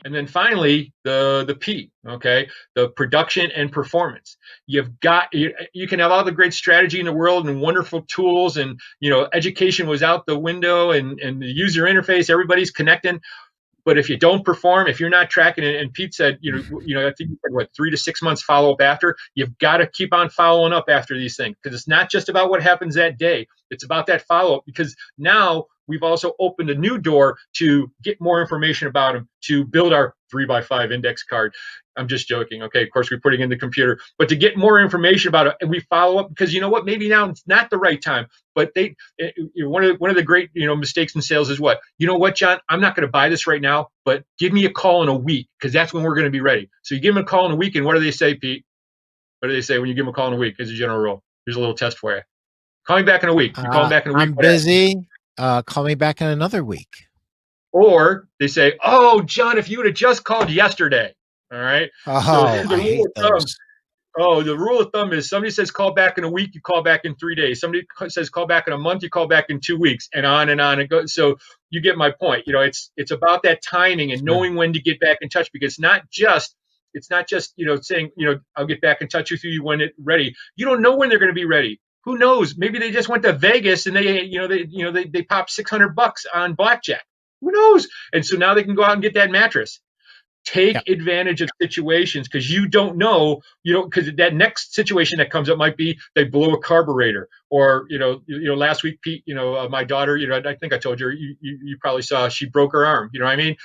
And then finally, the P, okay, the production and performance. You can have all the great strategy in the world and wonderful tools, and education was out the window, and the user interface, everybody's connecting. But if you don't perform, if you're not tracking it, and Pete said, I think you said, what, 3 to 6 months follow up after, you've got to keep on following up after these things, because it's not just about what happens that day. It's about that follow up, because now we've also opened a new door to get more information about them, to build our 3x5 index card. I'm just joking. Okay, of course, we're putting in the computer, but to get more information about it, and we follow up, because you know what? Maybe now it's not the right time. But one of the great mistakes in sales is what? You know what, John? I'm not going to buy this right now, but give me a call in a week, because that's when we're going to be ready. So you give them a call in a week, and what do they say, Pete? What do they say when you give them a call in a week? As a general rule, here's a little test for you. Call me back in a week. You call them back in a week. I'm busy. Call me back in another week. Or they say, "Oh, John, if you would have just called yesterday." All right. Oh, So I hate those. the rule of thumb is, somebody says call back in a week, you call back in 3 days. Somebody says call back in a month, you call back in 2 weeks, and on and on it goes. So you get my point. It's about that timing and knowing when to get back in touch, because it's not just saying I'll get back in touch with you when it's ready. You don't know when they're going to be ready. Who knows? Maybe they just went to Vegas and they popped $600 on blackjack. Who knows? And so now they can go out and get that mattress. Take advantage of situations, because you don't know, because that next situation that comes up might be they blow a carburetor, or last week, Pete, my daughter, I think I told you, you probably saw, she broke her arm. You know what I mean?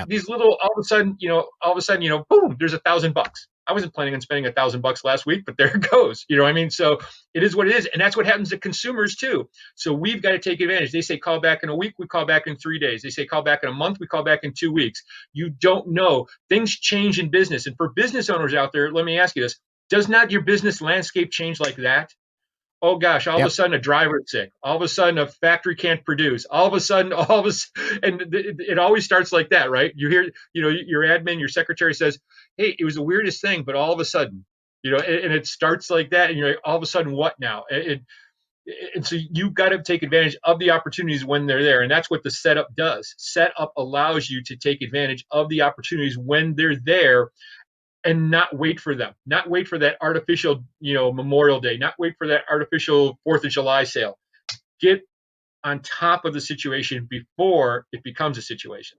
These little, all of a sudden, boom, there's $1,000. I wasn't planning on spending $1,000 last week, but there it goes. You know what I mean? So it is what it is, and that's what happens to consumers too. So we've got to take advantage. They say call back in a week, we call back in 3 days. They say call back in a month, we call back in 2 weeks. You don't know. Things change in business, and for business owners out there, let me ask you this: does not your business landscape change like that? Oh gosh, all of a sudden a driver's sick. All of a sudden a factory can't produce. All of a sudden, and it always starts like that, right? You hear, your admin, your secretary says, "Hey, it was the weirdest thing, but all of a sudden, and it starts like that, and you're like, all of a sudden, what now?" And so you've got to take advantage of the opportunities when they're there, and that's what the setup does. Setup allows you to take advantage of the opportunities when they're there, and not wait for them, not wait for that artificial, Memorial Day, not wait for that artificial 4th of July sale. Get on top of the situation before it becomes a situation.